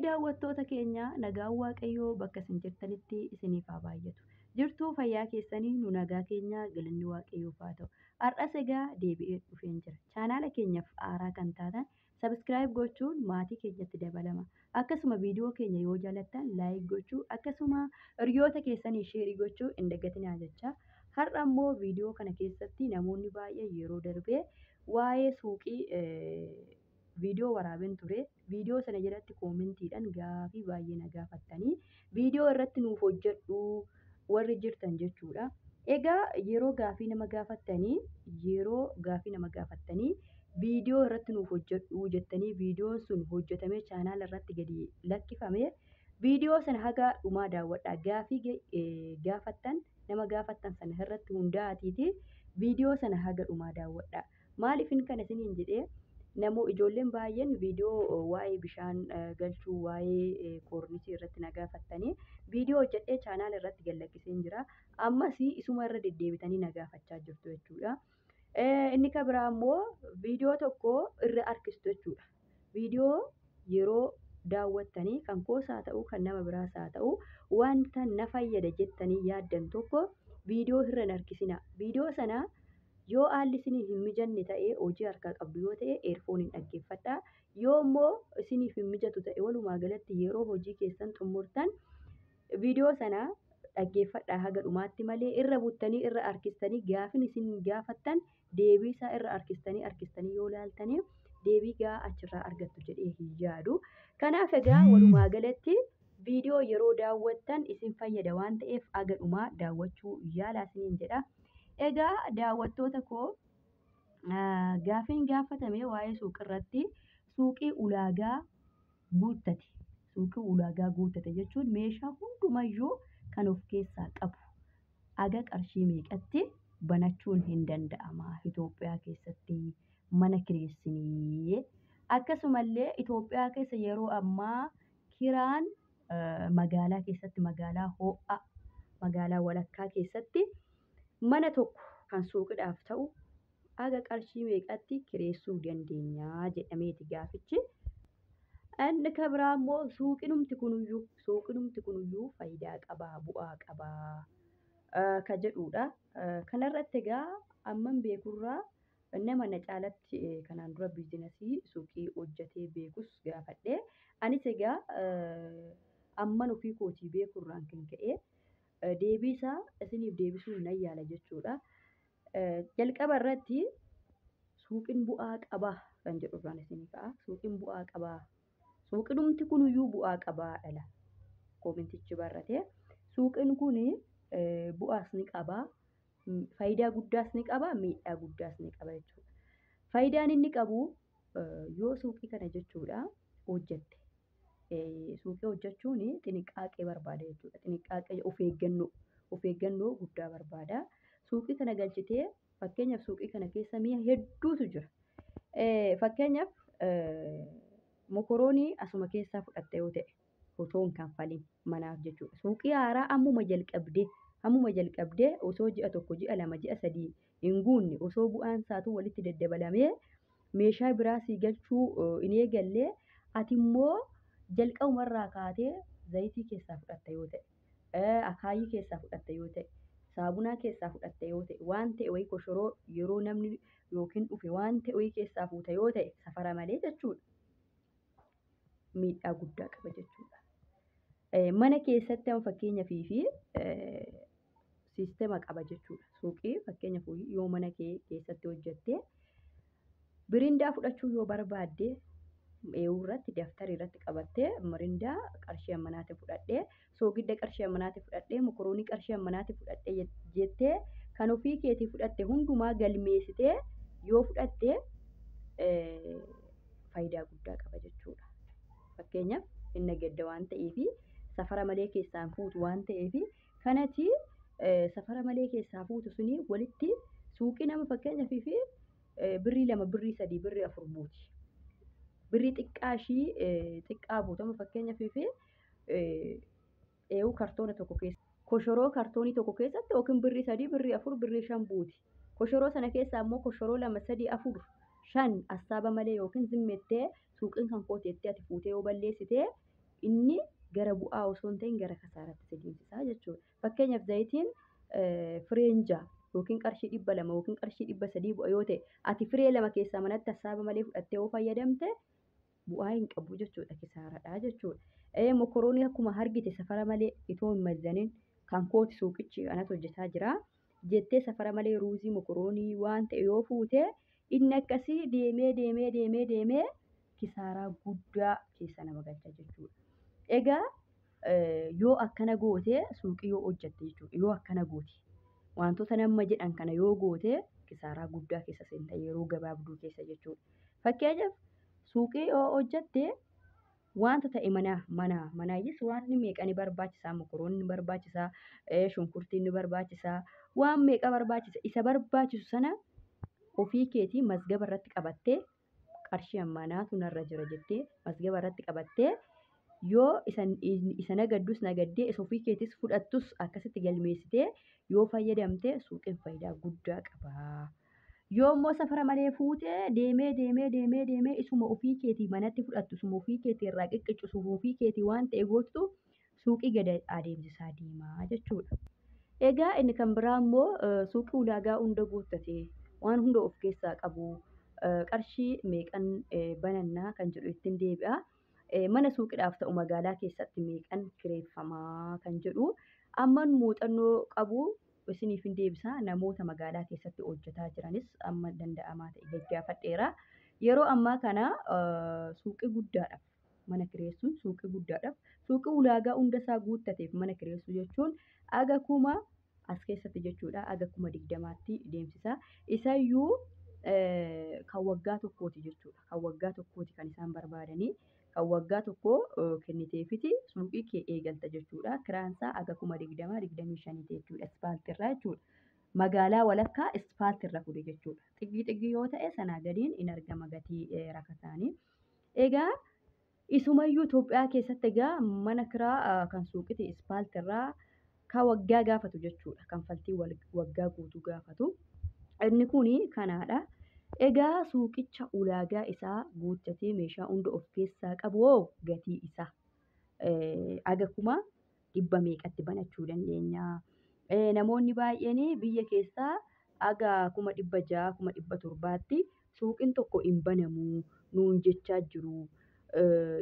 daawwattoota keenya nagaan waaqayyoo bakka isin jirtanitti isiniif haa baay'atu. Jirtuu fayyaa keessanii nu nagaa keenya galanni waaqayyoof haa ta'u. Har'as egaa deebi'ee dhufeen jira. Chaanaala keenyaaf haaraa kan taatan sabiskiraayib gochuun maatii keenyatti dabalama. Akkasuma viidiyoo keenya yoo jaalattan laayik gochuu akkasuma hiriyoota keessanii sheerii gochuu hin dagatinaa jecha. Har'a immoo viidiyoo kana keessatti namoonni baay'een yeroo darbee waa'ee suuqii viidiyoo waraabeen ture. Viidiyoo sana jalatti koomentiidhaan gaafii baay'ee na gaafattanii viidiyoo irratti nuuf hojjedhu warri jirtan jechuudha. Egaa yeroo gaafii nama gaafattanii viidiyoo irratti nuuf hojjedhu jettanii viidiyoon sun hojjetamee chaanaala irratti gadi lakkifame viidiyoo sana haga dhumaa daawwadhaa. Gaafii gaafattan nama gaafattan sana irratti hundaa'atiiti viidiyoo sana haga dhumaa daawwadhaa. Maaliifin kana isiniin jedhee ijoolleen baay'een viidiyoo waa'ee bishaan galchuu waa'ee koornisii irratti na gaafattanii viidiyoo hojjedhee chaanaala irratti gad lakkiseen jira. Ammas isuma irra deddeebitanii na gaafachaa jirtu jechuudha. Inni kan biraa immoo viidiyoo tokko irra harkistu jechuudha. Viidiyoo yeroo daawwattanii kan koos haa ta'u kan nama biraas haa ta'u wanta na fayyada jettanii yaaddan tokko viidiyoo irra hin harkisina. Viidiyoo sana yoo haalli isiniif hin mijanne ta'ee hojii harkaa qabdu yoo ta'e eerfooniin dhaggeeffadhaa. Yoo immoo isiniif hin mijatu ta'e walumaa galatti yeroo hojii keessan xumurtan viidiyoo sana dhaggeeffadhaa haga dhumaatti malee irra buttanii irra harkistanii gaafin isin gaafattan deebii isaa irra harkistanii yoo laaltanii deebii gahaa achirraa argattu jedhee hin yaadu. Kanaaf egaa walumaa galatti viidiyoo yeroo daawwattan isin fayyada waan ta'eef haga dhumaa daawwachuu yaalaa isiniin jedha. Egaa daawwattoota koo gaafiin gaafatame waa'ee suuqirratti suuqii ulaagaa guuttate. Suuqii ulaagaa guuttate jechuun meeshaa hundumayyuu kan of keessaa qabu. Haga qarshii meeqatti banachuun hin danda'ama Itoophiyaa keessatti mana kireessinii. Akkasumallee Itoophiyaa keessa yeroo ammaa kiraan magaalaa keessatti magaalaa ho'aa magaalaa walakkaa keessatti mana tokko kan suuqiidhaaf ta'u haga qarshii meeqatti kireessuu dandeenya jedhameeti gaafichi. Inni kan biraa immoo suuqinumti kunuyyuu faayidaa qabaa bu'aa qabaa kan jedhudha. Kanarratti egaa amman beekurraa nama na caalatti kanaan dura biizinasii suuqii hojjetee beekus gaafadhe. Anis egaa amman ofii kootii beekurraan kan ka'e deebii isaa isiniif deebisuu nan yaala jechuudha. Jalqaba irratti suuqiin bu'aa qabaa kan jedhurraan isinii ka'a. Suuqiin bu'aa qabaa. Suuqinumti kunuyyuu bu'aa qabaa dhala. Koomentichi barratee suuqiin kun bu'aas ni qabaa. Faayidaa guddaas ni qabaa. Miidhaa guddaas ni qaba jechuudha. Faayidaan inni qabu yoo suuqii kana jechuudha hojjette. Suuqii hojjechuun xinqaaqee barbaada jechuudha. Xinqaaqee of eeggannoo guddaa barbaada. Suuqii kana galchitee fakkeenyaaf suuqii kana keessa mi'a hedduutu jira. Fakkeenyaaf mokoroonii asuma keessaa fudhatte yoo ta'e osoo hin kanfaliin manaaf jechuudha. Suuqii haaraa ammuma jalqabdee osoo ji'a tokko ji'a lama ji'a sadii hin guunne osoo bu'aan isaatu walitti daddabalamee meeshaa biraa sii galchuu hin eegallee ati immoo jalqabumarraa kaatee zayitii keessaa fudhatta yoo ta'e akaayii keessaa fudhatta yoo ta'e saabunaa keessaa fudhatta yoo ta'e waan ta'e wayii koshoroo yeroo namni yookiin dhufe waan ta'e wayii keessaa fuuta yoo ta'e safara malee jechuudha. Miidhaa guddaa qaba jechuudha. Mana keessatti amma fakkeenyaaf siistema qaba jechuudha. Suuqii fakkeenyaaf yoo mana kee keessatti hojjettee birindaa fudhachuu yoo barbaadde irratti daftari irratti qabattee mirindaa qarshii ammanaati fudhadhee soogidda qarshii ammanaati fudhadhee mokoroonii qarshii ammanaati fudhadhee jettee kan ofii keetii fudhatte hundumaa galmeessitee yoo fudhatte faayidaa guddaa qaba jechuudha. Fakkeenyaaf inni gadda waan ta'eef safara malee keessaan fuutu waan ta'eef kanatti safara malee keessaa fuutu suni walitti suuqii nama fakkeenyaaf birrii 2 birrii 3 birrii 4 buuti. Birrii xiqqaa buutama fakkeenyaaf kartoona tokko keessa koshoroo kartoonii tokko keessatti yookiin birrii 3 birrii 4 birrii 5 buuti. Koshoroo sana keessaa immoo koshoroo 2 3 4 5 assaaba malee yookiin zimmettee suuqiin kan kooteettee ati fuutee yoo balleessitee inni gara bu'aa osoo hin ta'in gara kasaaraatti si deemsisaa jechuudha. Fakkeenyaaf zayitiin fireen ja'a yookiin qarshii 200 yookiin qarshii 300 bu'a yoo ta'e ati firee lama keessaa manatti hassaaba malee fudhattee yoo fayyadamte bu'aa hin qabu jechuudha, kisaaradha jechuudha. Mokoroonii akkuma argite safara malee itoo hin mazzanin kan kooti suuqichi anatu hojjetaa jira jettee safara malee ruuzii mokoroonii waan ta'e yoo fuute inni akkasii deemee kisaaraa guddaa keessa nama galcha jechuudha. Egaa yoo akkana goote suuqii yoo hojjette jechuudha, yoo akkana goote wantoota nama jedhan kana yoo goote kisaaraa guddaa keessa seenta yeroo gabaabduu keessa jechuudha. Fakkeenyaaf suuqii yoo hojjette wanta ta'e manaayis waan meeqa ni barbaachisaa, mokoroonni ni barbaachisaa, shunkurtiin ni barbaachisaa, waan meeqa barbaachisa isa barbaachisu sana ofii keetii mazgaba irratti qabattee qarshii ammanaatu narra jira jettee mazgaba irratti qabattee yoo isa nagaddus nagaddee isa ofii keetis fudhattus akkasitti galmeessitee yoo fayyadamte suuqiin faayidaa guddaa qaba. Yoo immoo safara malee fuutee deemee isuma ofii keetii manatti fudhattu isuma ofii keetii irraa qiqqiccu isuma ofii keetii waan ta'e gootu suuqii gad adeemsisaa deemaa jechuudha. Egaa inni kan biraa immoo suuqii ulaagaa hunda guuttate waan hunda of keessaa qabu qarshii meeqan banannaa kan jedhu ittiin deebi'a. Mana suuqiidhaaf ta'u magaalaa keessatti meeqan kireeffamaa kan jedhu amman muuxannoo qabu isiniif hin deebisa. Namoota magaalaa keessatti hojjetaa jiranis amma danda'amaa ta'e gaggaafadheera. Yeroo ammaa kana suuqii guddaadhaaf mana kireessuun suuqii guddaadhaaf suuqii ulaagaa hundasaa guuttateef mana kireessuu jechuun aga kuma as keessatti jechuudha, aga kuma 20tti deemsisa. Isayyuu kan waggaa tokkooti jechuudha. Kan waggaa tokkooti kan isaan barbaadanii. Kan waggaa tokko kenniteefiti suuqii kee eegalta jechuudha. Kiraansaa aga kuma 20-25 jechuudha. Ispaaltiirraa jechuudha. Magaalaa walakkaa ispaaltiirra fuudhe jechuudha. Xiggii yoo ta'e sanaa gadiin in argama gatii rakataanii. Egaa isumayyuu Itoophiyaa keessatti egaa mana kiraa kan suuqiti ispaaltiirraa kan waggaa gaafatu jechuudha. Kanfaltii waggaa guutuu gaafatu. Inni kuni kanaadha. Egaa suuqicha ulaagaa isaa guuttatee meeshaa hunda of keessaa qabu gatii isaa aga kuma 100 meeqatti banachuu dandeenya. Namoonni baay'een biyya keessaa aga kuma 600 kuma 700tti suuqiin tokko hin banamu nuun jechaa jiru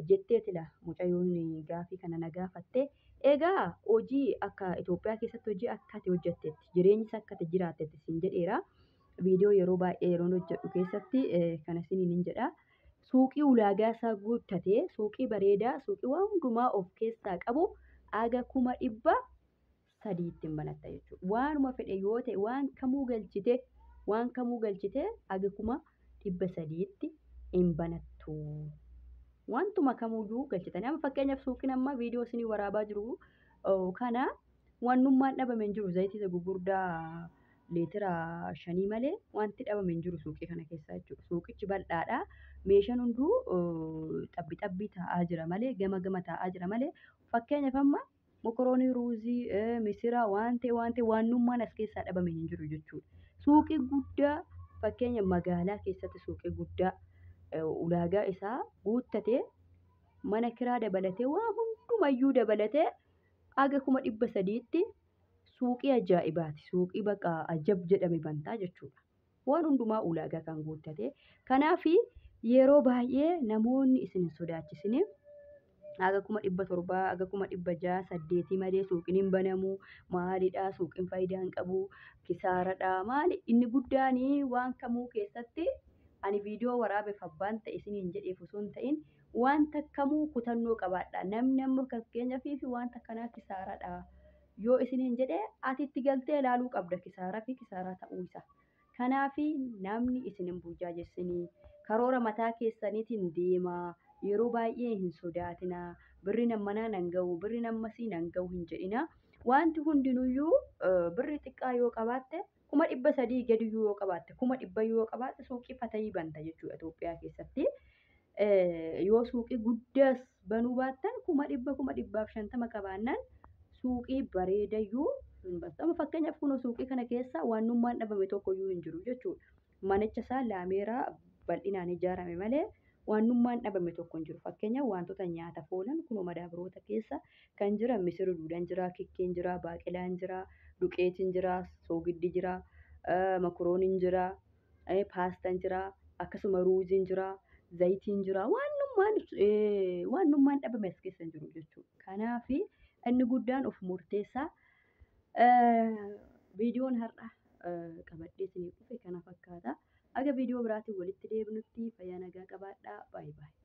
jetteetila mucayyoon gaafii kana na gaafatte. Egaa hojii akka Itoophiyaa keessatti hojii akka ati hojjettetti jireenyis akka ati jiraattetti siin jedheera. Viidiyoo yeroo baay'ee yeroon hojjedhu keessatti kana isiniin jedha. Suuqii ulaagaa isaa guuttatee suuqii bareedaa suuqii waan hundumaa of keessaa qabu aga kuma 300tti banatta jechuudha. Waanuma fedhe yoo ta'e waan kamuu galchite aga kuma 300tti hin banattu. Wantuma kamuyyuu galchitanii amma fakkeenyaaf suuqiin amma viidiyoo isinii waraabaa jiru kana wannummaan dhabame hin jiru. Zayitii gurguddaa leetira 5 malee wanti dhabame hin jiru suuqii kana keessa jechuudha. Suuqichi bal'aadha. Meeshaan hunduu xabbii taa'aa jira malee gama taa'aa jira malee fakkeenyaaf amma mokoroonii ruuzii misira waan ta'e wannummaan as keessaa dhabame hin jiru jechuudha. Suuqii guddaa fakkeenya magaalaa keessatti suuqii guddaa ulaagaa isaa guuttatee mana kiraa dabalatee waan hundumayyuu dabalatee aga kuma 300tti suuqii ajaa'ibaati. Suuqii baqa ajab jedhame bantaa jechuudha. Waan hundumaa ulaagaa kan guuttate. Kanaaf yeroo baay'ee namoonni isin sodaachisanii aga kuma 700 aga kuma 600 malee suuqiin hin banamu maalidhaa suuqiin faayidaa hin qabu kisaaradhaa maali inni guddaan waan kamuu keessatti ani viidiyoo waraabeef abbaan ta'e isiniin jedheef osoo hin ta'in wanta kamuu kutannoo qabaadha. Namni amma fakkeenyaaf wanta kanaa kisaaradha yoo isiniin jedhee ati itti galtee ilaaluu qabda kisaaraa fi kisaaraa ta'uu isaa. Kanaaf namni isin hin burjaajessinii karoora mataa keessaniitiin deemaa. Yeroo baay'ee hin sodaatina. Birri nammanaa nan ga'u birri nammasii nan ga'u hin jedhina. Wanti hundinuyyuu birri xiqqaa yoo qabaatte kuma 300 gadi yoo qabaatte kuma 100 yoo qabaatte suuqii fatayii banta jechuudha Itoophiyaa keessatti. Yoo suuqii guddaas banuu baattan kuma 150 qabaannaan suuqii bareedayyuu hin bantu. Fakkeenyaaf kun suuqii kana keessa wannummaan dhabame tokkoyyuu hin jiru jechuudha. Manicha isaa laameeraa bal'inaan ijaarame malee waanummaan dhabame tokko hin jiru. Fakkeenyaaf wantoota nyaataaf oolan kunoo madaabaroota keessa kan jiran misira duudaan jira, kikkeen jira, baaqelaan jira, duqeetiin jira, soogiddi jira, mokorooniin jira, paastaan jira, akkasuma ruuziin jira, zayitiin jira. Waanummaan dhabame as keessa hin jiru jechuudha. Kanaaf inni guddaan of murteessaa. Viidiyoon har'a qabadhee isiniif dhufe kana fakkaata. Aga viidiyoo biraatiin walitti deebinutti fayyaa nagaa qabaadhaa. Baay'ee baay'ee.